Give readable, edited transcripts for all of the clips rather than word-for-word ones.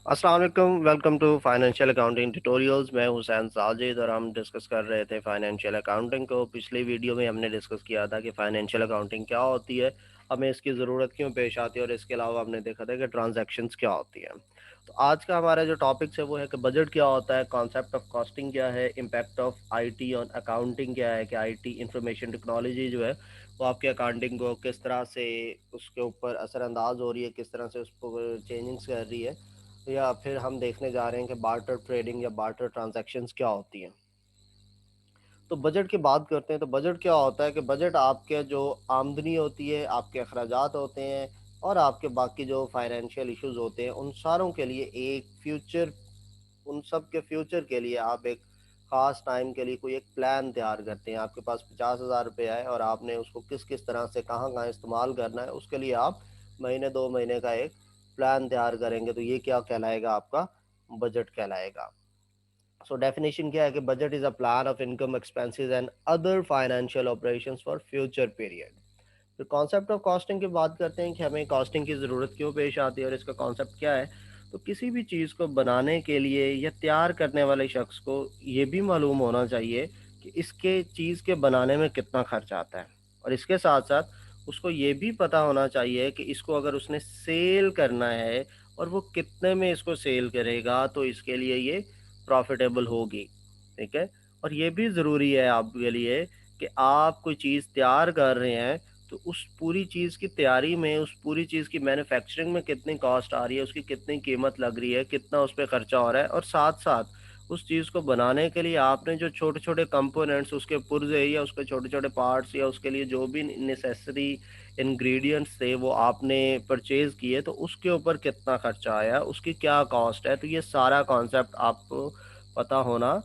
السلام علیکم، welcome to financial accounting ٹیٹوریلز۔ میں حسین ساجد اور ہم ڈسکس کر رہے تھے فائنینشیل اکاؤنٹنگ کو۔ پچھلی ویڈیو میں ہم نے ڈسکس کیا تھا کہ فائنینشیل اکاؤنٹنگ کیا ہوتی ہے، ہمیں اس کی ضرورت کیوں پیش آتی ہے، اور اس کے علاوہ ہم نے دیکھا تھا کہ ٹرانزیکشنز کیا ہوتی ہیں۔ تو آج کا ہمارا جو ٹاپکس ہے وہ ہے کہ بجٹ کیا ہوتا ہے، کانسیپٹ آف کاسٹنگ کیا ہے، impact of I T on accounting کیا ہے، کہ آئی ٹی انفارمیشن ٹیکنالوجی جو ہے وہ آپ کے اکاؤنٹنگ کو کس طرح سے اس کے اوپر اثر انداز ہو رہی ہے، کس طرح سے اس کو چینجنگس کر رہی ہے، یا پھر ہم دیکھنے جا رہے ہیں کہ بارٹر ٹریڈنگ یا بارٹر ٹرانزیکشنز کیا ہوتی ہیں۔ تو بجٹ کی بات کرتے ہیں تو بجٹ کیا ہوتا ہے کہ بجٹ آپ کے جو آمدنی ہوتی ہے، آپ کے اخراجات ہوتے ہیں، اور آپ کے باقی جو فائنینشیل ایشوز ہوتے ہیں، ان ساروں کے لیے ایک فیوچر، ان سب کے فیوچر کے لیے آپ ایک خاص ٹائم کے لیے کوئی ایک پلان تیار کرتے ہیں۔ آپ کے پاس 50,000 روپے ہے اور آپ نے اس کو کس کس طرح سے کہاں کہاں استعمال کرنا ہے، اس کے لیے آپ مہینے 2 مہینے کا ایک پلان تیار کریں گے، تو یہ کیا کہلائے گا؟ آپ کا بجٹ کہلائے گا۔ سو ڈیفینیشن کیا ہے کہ budget is a plan of income expenses and other financial operations for future period. پھر کانسیپٹ آف کاسٹنگ کی بات کرتے ہیں کہ ہمیں کاسٹنگ کی ضرورت کیوں پیش آتی ہے اور اس کا کانسیپٹ کیا ہے۔ تو کسی بھی چیز کو بنانے کے لیے یا تیار کرنے والے شخص کو یہ بھی معلوم ہونا چاہیے کہ اس کے چیز کے بنانے میں کتنا خرچ آتا ہے، اور اس کے ساتھ ساتھ اس کو یہ بھی پتہ ہونا چاہیے کہ اس کو اگر اس نے سیل کرنا ہے اور وہ کتنے میں اس کو سیل کرے گا تو اس کے لیے یہ پروفیٹیبل ہوگی، ٹھیک ہے۔ اور یہ بھی ضروری ہے آپ کے لیے کہ آپ کوئی چیز تیار کر رہے ہیں تو اس پوری چیز کی تیاری میں، اس پوری چیز کی مینوفیکچرنگ میں کتنی کاسٹ آ رہی ہے، اس کی کتنی قیمت لگ رہی ہے، کتنا اس پہ خرچہ ہو رہا ہے، اور ساتھ ساتھ اس چیز کو بنانے کے لیے آپ نے جو چھوٹے چھوٹے کمپوننٹس، اس کے پرزے یا اس کے چھوٹے چھوٹے پارٹس یا اس کے لیے جو بھی نیسیسری انگریڈینٹس تھے وہ آپ نے پرچیز کیے، تو اس کے اوپر کتنا خرچہ آیا، اس کی کیا کاسٹ ہے۔ تو یہ سارا کانسیپٹ آپ کو پتہ ہونا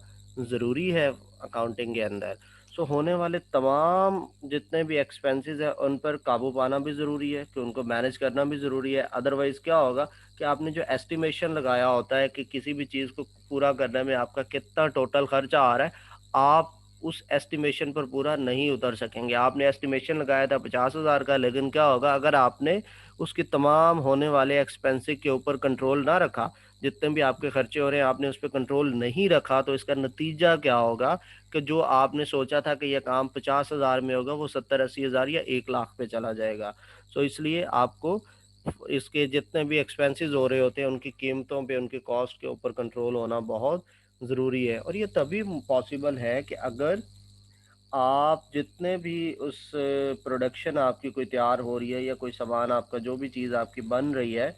ضروری ہے اکاؤنٹنگ کے اندر۔ سو ہونے والے تمام جتنے بھی ایکسپینسز ہیں ان پر قابو پانا بھی ضروری ہے، کہ ان کو مینیج کرنا بھی ضروری ہے۔ ادروائز کیا ہوگا کہ آپ نے جو ایسٹیمیشن لگایا ہوتا ہے کہ کسی بھی چیز کو پورا کرنے میں آپ کا کتنا ٹوٹل خرچہ آ رہا ہے، آپ اس ایسٹیمیشن پر پورا نہیں اتر سکیں گے۔ آپ نے ایسٹیمیشن لگایا تھا 50,000 کا، لیکن کیا ہوگا اگر آپ نے اس کی تمام ہونے والے ایکسپینس کے اوپر کنٹرول نہ رکھا، جتنے بھی آپ کے خرچے ہو رہے ہیں آپ نے اس پہ کنٹرول نہیں رکھا، تو اس کا نتیجہ کیا ہوگا کہ جو آپ نے سوچا تھا کہ یہ کام 50,000 میں ہوگا وہ 70-80 ہزار یا 1 لاکھ پہ چلا جائے گا۔ سو اس لیے آپ کو اس کے جتنے بھی ایکسپینسز ہو رہے ہوتے ہیں ان کی قیمتوں پہ، ان کی کاسٹ کے اوپر کنٹرول ہونا بہت ضروری ہے۔ اور یہ تبھی پاسبل ہے کہ اگر آپ جتنے بھی اس پروڈکشن آپ کی کوئی تیار ہو رہی ہے یا کوئی سامان آپ کا جو بھی چیز آپ کی بن رہی ہے،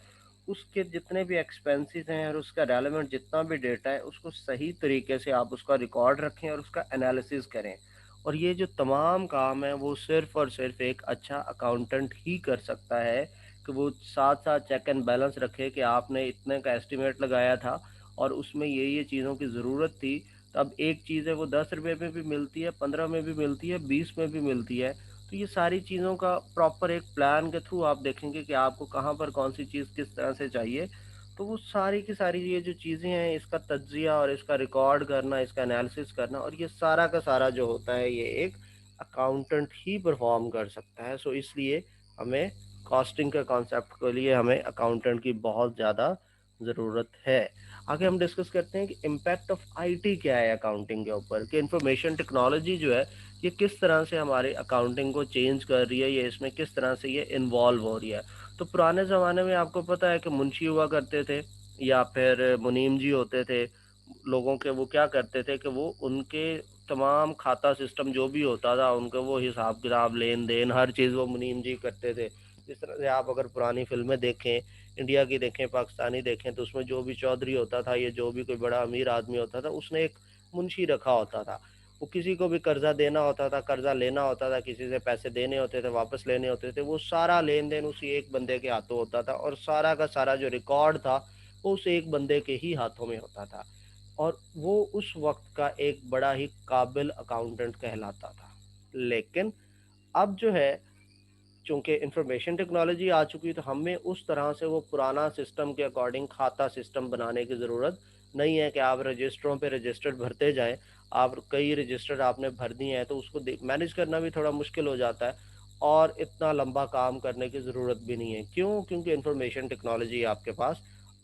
اس کے جتنے بھی ایکسپینسز ہیں اور اس کا ریلیونٹ جتنا بھی ڈیٹا ہے اس کو صحیح طریقے سے آپ اس کا ریکارڈ رکھیں اور اس کا انالیسز کریں۔ اور یہ جو تمام کام ہیں وہ صرف اور صرف ایک اچھا اکاؤنٹنٹ ہی کر سکتا ہے، کہ وہ ساتھ ساتھ چیک اینڈ بیلنس رکھے کہ آپ نے اتنے کا ایسٹیمیٹ لگایا تھا اور اس میں یہ چیزوں کی ضرورت تھی۔ تو اب ایک چیز ہے وہ 10 روپے میں بھی ملتی ہے، 15 میں بھی ملتی ہے، 20 میں بھی ملتی ہے۔ تو یہ ساری چیزوں کا پراپر ایک پلان کے تھرو آپ دیکھیں گے کہ آپ کو کہاں پر کون سی چیز کس طرح سے چاہیے، تو وہ ساری کی ساری یہ جو چیزیں ہیں اس کا تجزیہ اور اس کا ریکارڈ کرنا، اس کا انالیسس کرنا، اور یہ سارا کا سارا جو ہوتا ہے یہ ایک اکاؤنٹنٹ ہی پرفارم کر سکتا ہے۔ سو اس لیے ہمیں کاسٹنگ کے کانسیپٹ کے لیے ہمیں اکاؤنٹنٹ کی بہت زیادہ ضرورت ہے۔ آگے ہم ڈسکس کرتے ہیں کہ امپیکٹ آف آئی ٹی کیا ہے اکاؤنٹنگ کے اوپر، کہ انفارمیشن ٹیکنالوجی جو ہے یہ کس طرح سے ہماری اکاؤنٹنگ کو چینج کر رہی ہے، یہ اس میں کس طرح سے یہ انوالو ہو رہی ہے۔ تو پرانے زمانے میں آپ کو پتہ ہے کہ منشی ہوا کرتے تھے یا پھر منیم جی ہوتے تھے لوگوں کے، وہ کیا کرتے تھے کہ وہ ان کے تمام کھاتہ سسٹم جو بھی ہوتا تھا ان کا، وہ حساب کتاب لین دین ہر چیز وہ منیم جی کرتے تھے۔ جس طرح سے آپ اگر پرانی فلمیں دیکھیں، انڈیا کی دیکھیں، پاکستانی دیکھیں، تو اس میں جو بھی چودھری ہوتا تھا یا جو بھی کوئی بڑا امیر آدمی ہوتا تھا اس نے ایک منشی رکھا ہوتا تھا۔ وہ کسی کو بھی قرضہ دینا ہوتا تھا، قرضہ لینا ہوتا تھا، کسی سے پیسے دینے ہوتے تھے، واپس لینے ہوتے تھے، وہ سارا لین دین اسی ایک بندے کے ہاتھوں ہوتا تھا، اور سارا کا سارا جو ریکارڈ تھا وہ اس ایک بندے کے ہی ہاتھوں میں ہوتا تھا، اور وہ اس وقت کا ایک بڑا ہی قابل اکاؤنٹنٹ کہلاتا تھا۔ لیکن اب جو ہے چونکہ انفارمیشن ٹیکنالوجی آ چکی ہے تو ہمیں اس طرح سے وہ پرانا سسٹم کے اکارڈنگ کھاتا سسٹم بنانے کی ضرورت نہیں ہے کہ آپ رجسٹروں پہ رجسٹر بھرتے جائیں۔ آپ کئی رجسٹر آپ نے بھر دیے ہیں تو اس کو مینیج کرنا بھی تھوڑا مشکل ہو جاتا ہے، اور اتنا لمبا کام کرنے کی ضرورت بھی نہیں ہے۔ کیوں؟ کیونکہ انفارمیشن ٹیکنالوجی آپ کے پاس